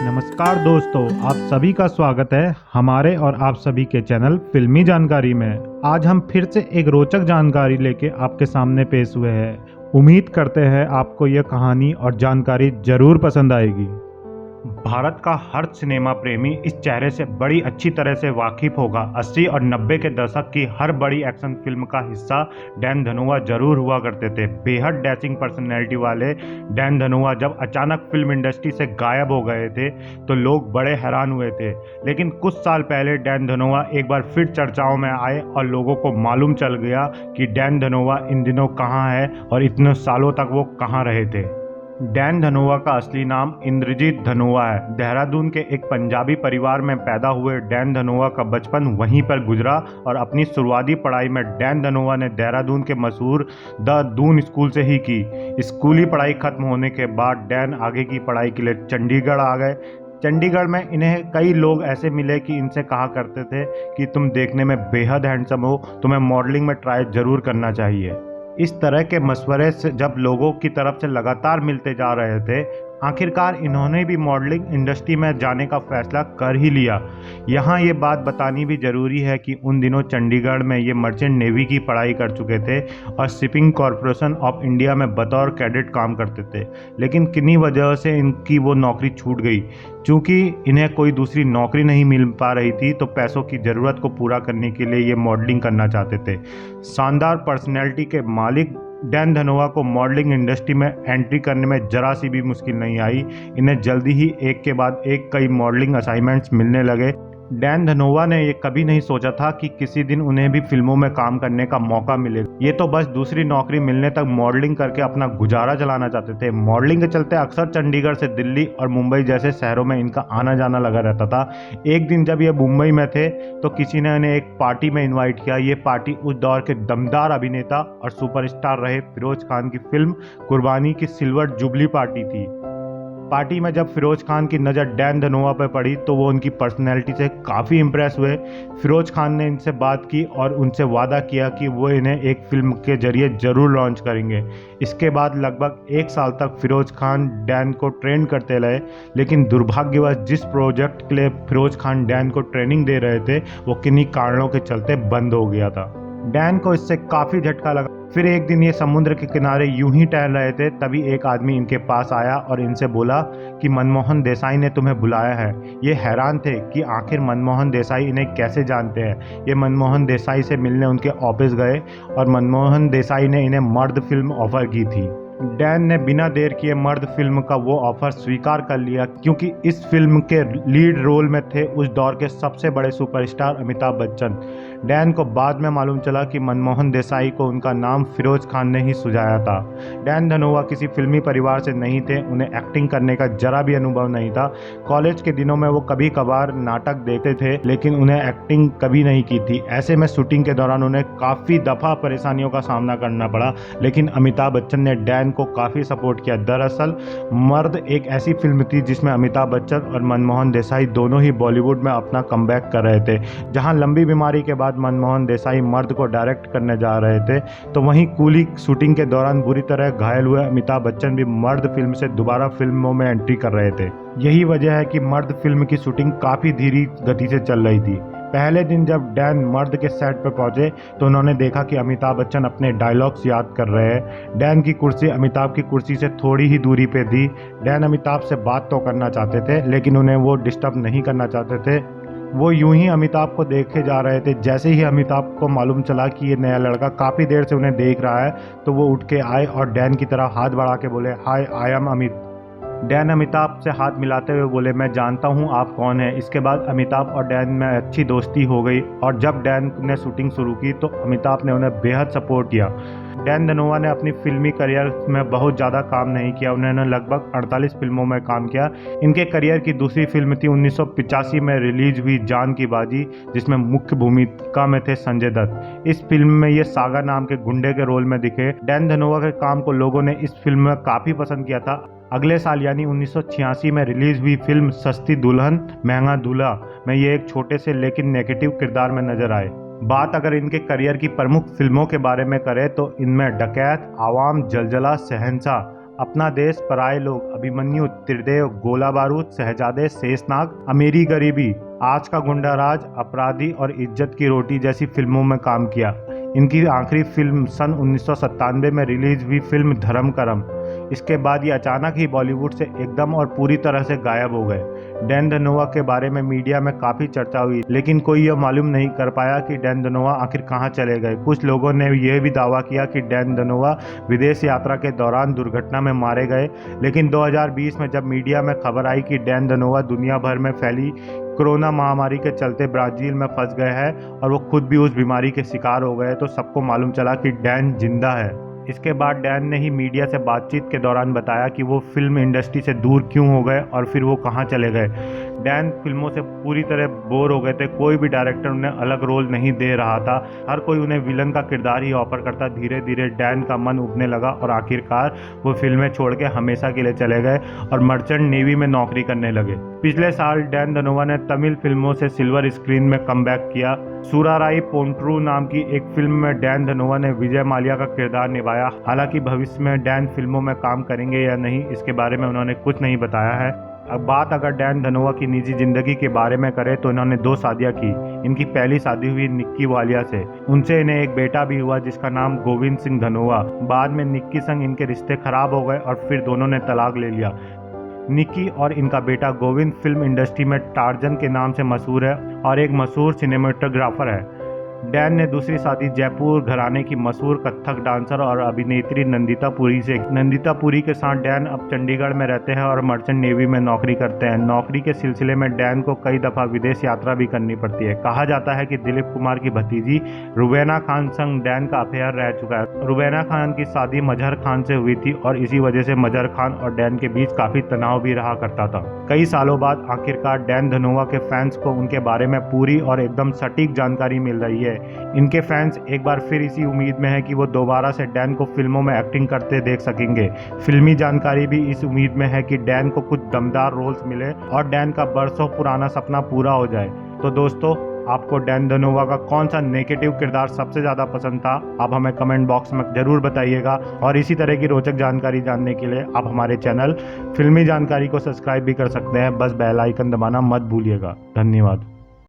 नमस्कार दोस्तों, आप सभी का स्वागत है हमारे और आप सभी के चैनल फिल्मी जानकारी में। आज हम फिर से एक रोचक जानकारी लेके आपके सामने पेश हुए हैं। उम्मीद करते हैं आपको यह कहानी और जानकारी जरूर पसंद आएगी। भारत का हर सिनेमा प्रेमी इस चेहरे से बड़ी अच्छी तरह से वाकिफ होगा। 80 और 90 के दशक की हर बड़ी एक्शन फिल्म का हिस्सा डैन धनोआ जरूर हुआ करते थे। बेहद डैशिंग पर्सनैलिटी वाले डैन धनोआ जब अचानक फिल्म इंडस्ट्री से गायब हो गए थे तो लोग बड़े हैरान हुए थे। लेकिन कुछ साल पहले डैन धनोआ एक बार फिर चर्चाओं में आए और लोगों को मालूम चल गया कि डैन धनोआ इन दिनों कहाँ है और इतने सालों तक वो कहाँ रहे थे। डैन धनोआ का असली नाम इंद्रजीत धनोआ है। देहरादून के एक पंजाबी परिवार में पैदा हुए डैन धनोआ का बचपन वहीं पर गुजरा और अपनी शुरुआती पढ़ाई में डैन धनोआ ने देहरादून के मशहूर द दून स्कूल से ही की। स्कूली पढ़ाई खत्म होने के बाद डैन आगे की पढ़ाई के लिए चंडीगढ़ आ गए। चंडीगढ़ में इन्हें कई लोग ऐसे मिले कि इनसे कहा करते थे कि तुम देखने में बेहद हैंडसम हो, तुम्हें मॉडलिंग में ट्राई जरूर करना चाहिए। इस तरह के मशवरे से जब लोगों की तरफ से लगातार मिलते जा रहे थे, आखिरकार इन्होंने भी मॉडलिंग इंडस्ट्री में जाने का फैसला कर ही लिया। यहाँ ये बात बतानी भी ज़रूरी है कि उन दिनों चंडीगढ़ में ये मर्चेंट नेवी की पढ़ाई कर चुके थे और शिपिंग कॉरपोरेशन ऑफ इंडिया में बतौर कैडेट काम करते थे। लेकिन किन्हीं वजह से इनकी वो नौकरी छूट गई। चूँकि इन्हें कोई दूसरी नौकरी नहीं मिल पा रही थी तो पैसों की ज़रूरत को पूरा करने के लिए ये मॉडलिंग करना चाहते थे। शानदार पर्सनैलिटी के मालिक डैन धनोआ को मॉडलिंग इंडस्ट्री में एंट्री करने में जरा सी भी मुश्किल नहीं आई। इन्हें जल्दी ही एक के बाद एक कई मॉडलिंग असाइनमेंट्स मिलने लगे। डैन धनोआ ने ये कभी नहीं सोचा था कि किसी दिन उन्हें भी फिल्मों में काम करने का मौका मिलेगा। ये तो बस दूसरी नौकरी मिलने तक मॉडलिंग करके अपना गुजारा चलाना चाहते थे। मॉडलिंग के चलते अक्सर चंडीगढ़ से दिल्ली और मुंबई जैसे शहरों में इनका आना जाना लगा रहता था। एक दिन जब ये मुंबई में थे तो किसी ने इन्हें एक पार्टी में इन्वाइट किया। ये पार्टी उस दौर के दमदार अभिनेता और सुपरस्टार रहे फिरोज खान की फिल्म कुर्बानी की सिल्वर जुबली पार्टी थी। पार्टी में जब फिरोज खान की नज़र डैन धनोआ पर पड़ी तो वो उनकी पर्सनैलिटी से काफ़ी इम्प्रेस हुए। फिरोज खान ने इनसे बात की और उनसे वादा किया कि वो इन्हें एक फिल्म के जरिए ज़रूर लॉन्च करेंगे। इसके बाद लगभग एक साल तक फिरोज खान डैन को ट्रेन करते रहे। लेकिन दुर्भाग्यवश जिस प्रोजेक्ट के लिए फिरोज खान डैन को ट्रेनिंग दे रहे थे वो किन्हीं कारणों के चलते बंद हो गया था। डैन को इससे काफ़ी झटका लगा। फिर एक दिन ये समुद्र के किनारे यूं ही टहल रहे थे, तभी एक आदमी इनके पास आया और इनसे बोला कि मनमोहन देसाई ने तुम्हें बुलाया है। ये हैरान थे कि आखिर मनमोहन देसाई इन्हें कैसे जानते हैं। ये मनमोहन देसाई से मिलने उनके ऑफिस गए और मनमोहन देसाई ने इन्हें मर्द फिल्म ऑफर की थी। डैन ने बिना देर किए मर्द फिल्म का वो ऑफर स्वीकार कर लिया क्योंकि इस फिल्म के लीड रोल में थे उस दौर के सबसे बड़े सुपरस्टार अमिताभ बच्चन। डैन को बाद में मालूम चला कि मनमोहन देसाई को उनका नाम फिरोज खान ने ही सुझाया था। डैन धनोआ किसी फिल्मी परिवार से नहीं थे, उन्हें एक्टिंग करने का जरा भी अनुभव नहीं था। कॉलेज के दिनों में वो कभी कभार नाटक देखते थे लेकिन उन्हें एक्टिंग कभी नहीं की थी। ऐसे में शूटिंग के दौरान उन्हें काफ़ी दफ़ा परेशानियों का सामना करना पड़ा, लेकिन अमिताभ बच्चन ने डैन को काफ़ी सपोर्ट किया। दरअसल मर्द एक ऐसी फिल्म थी जिसमें अमिताभ बच्चन और मनमोहन देसाई दोनों ही बॉलीवुड में अपना कमबैक कर रहे थे। जहां लंबी बीमारी के बाद मनमोहन देसाई मर्द को डायरेक्ट करने जा रहे थे तो वहीं कूली शूटिंग के दौरान बुरी तरह घायल हुए अमिताभ बच्चन भी मर्द फिल्म से दोबारा फिल्मों में एंट्री कर रहे थे। यही वजह है कि मर्द फिल्म की शूटिंग काफ़ी धीमी गति से चल रही थी। पहले दिन जब डैन मर्द के सेट पर पहुंचे तो उन्होंने देखा कि अमिताभ बच्चन अपने डायलॉग्स याद कर रहे हैं। डैन की कुर्सी अमिताभ की कुर्सी से थोड़ी ही दूरी पे थी। डैन अमिताभ से बात तो करना चाहते थे लेकिन उन्हें वो डिस्टर्ब नहीं करना चाहते थे। वो यूं ही अमिताभ को देखे जा रहे थे। जैसे ही अमिताभ को मालूम चला कि ये नया लड़का काफ़ी देर से उन्हें देख रहा है तो वो उठ के आए और डैन की तरफ हाथ बढ़ा के बोले, hi I am Amit. Then Amitabh से हाथ मिलाते हुए बोले, मैं जानता हूँ आप कौन हैं। इसके बाद अमिताभ और डैन में अच्छी दोस्ती हो गई और जब डैन ने शूटिंग शुरू की तो अमिताभ ने उन्हें बेहद सपोर्ट किया। डैन धनोआ ने अपनी फिल्मी करियर में बहुत ज़्यादा काम नहीं किया। उन्होंने लगभग 48 फिल्मों में काम किया। इनके करियर की दूसरी फिल्म थी 1985 में रिलीज हुई जान की बाजी, जिसमें मुख्य भूमिका में थे संजय दत्त। इस फिल्म में ये सागा नाम के गुंडे के रोल में दिखे। डैन धनोआ के काम को लोगों ने इस फिल्म में काफ़ी पसंद किया था। अगले साल यानी 1986 में रिलीज हुई फिल्म सस्ती दुल्हन महंगा दूल्हा में ये एक छोटे से लेकिन नेगेटिव किरदार में नजर आए। बात अगर इनके करियर की प्रमुख फिल्मों के बारे में करें तो इनमें डकैत, आवाम, जलजला, शहंशाह, अपना देश पराये लोग, अभिमन्यु, त्रिदेव, गोला बारूद, शहजादे, शेषनाग, अमीरी गरीबी, आज का गुंडा राज, अपराधी और इज्जत की रोटी जैसी फिल्मों में काम किया। इनकी आखिरी फिल्म सन 1997 में रिलीज हुई फिल्म धर्म करम। इसके बाद ये अचानक ही बॉलीवुड से एकदम और पूरी तरह से गायब हो गए। डैन धनोआ के बारे में मीडिया में काफ़ी चर्चा हुई, लेकिन कोई यह मालूम नहीं कर पाया कि डैन धनोआ आखिर कहाँ चले गए। कुछ लोगों ने यह भी दावा किया कि डैन धनोआ विदेश यात्रा के दौरान दुर्घटना में मारे गए, लेकिन 2020 में जब मीडिया में खबर आई कि डैन धनोआ दुनिया भर में फैली कोरोना महामारी के चलते ब्राज़ील में फंस गए हैं और वो खुद भी उस बीमारी के शिकार हो गए, तो सबको मालूम चला कि डैन जिंदा है। इसके बाद डैन ने ही मीडिया से बातचीत के दौरान बताया कि वो फिल्म इंडस्ट्री से दूर क्यों हो गए और फिर वो कहाँ चले गए। डैन फिल्मों से पूरी तरह बोर हो गए थे, कोई भी डायरेक्टर उन्हें अलग रोल नहीं दे रहा था, हर कोई उन्हें विलन का किरदार ही ऑफर करता। धीरे धीरे डैन का मन उबने लगा और आखिरकार वो फिल्में छोड़ के हमेशा के लिए चले गए और मर्चेंट नेवी में नौकरी करने लगे। पिछले साल डैन धनोआ ने तमिल फिल्मों से सिल्वर स्क्रीन में कमबैक किया। सूराराई पोंट्रू नाम की एक फिल्म में डैन धनोआ ने विजय माल्या का किरदार निभाया। हालांकि भविष्य में डैन फिल्मों में काम करेंगे या नहीं, इसके बारे में उन्होंने कुछ नहीं बताया है। अब बात अगर डैन धनोआ की निजी जिंदगी के बारे में करें तो इन्होंने 2 शादियां की। इनकी पहली शादी हुई निक्की वालिया से, उनसे इन्हें एक बेटा भी हुआ जिसका नाम गोविंद सिंह धनोआ। बाद में निक्की संग इनके रिश्ते खराब हो गए और फिर दोनों ने तलाक ले लिया। निक्की और इनका बेटा गोविंद फिल्म इंडस्ट्री में टार्जन के नाम से मशहूर है और एक मशहूर सिनेमेटोग्राफर है। डैन ने दूसरी शादी जयपुर घराने की मशहूर कथक डांसर और अभिनेत्री नंदिता पुरी से। नंदिता पुरी के साथ डैन अब चंडीगढ़ में रहते हैं और मर्चेंट नेवी में नौकरी करते हैं। नौकरी के सिलसिले में डैन को कई दफ़ा विदेश यात्रा भी करनी पड़ती है। कहा जाता है कि दिलीप कुमार की भतीजी रुबैना खान संग डैन का अफेयर रह चुका है। रुबैना खान की शादी मजहर खान से हुई थी और इसी वजह से मजहर खान और डैन के बीच काफ़ी तनाव भी रहा करता था। कई सालों बाद आखिरकार डैन धनोआ के फैंस को उनके बारे में पूरी और एकदम सटीक जानकारी मिल रही है। इनके फैंस एक बार फिर इसी उम्मीद में है कि वो दोबारा से डैन को फिल्मों में एक्टिंग करते देख सकेंगे। फिल्मी जानकारी भी इस उम्मीद में है कि डैन को कुछ दमदार रोल्स मिले और डैन का बरसों पुराना सपना पूरा हो जाए। तो दोस्तों, आपको डैन धनोआ का कौन सा नेगेटिव किरदार सबसे ज़्यादा पसंद था, आप हमें कमेंट बॉक्स में ज़रूर बताइएगा। और इसी तरह की रोचक जानकारी जानने के लिए आप हमारे चैनल फिल्मी जानकारी को सब्सक्राइब भी कर सकते हैं। बस बेल आइकन दबाना मत भूलिएगा। धन्यवाद।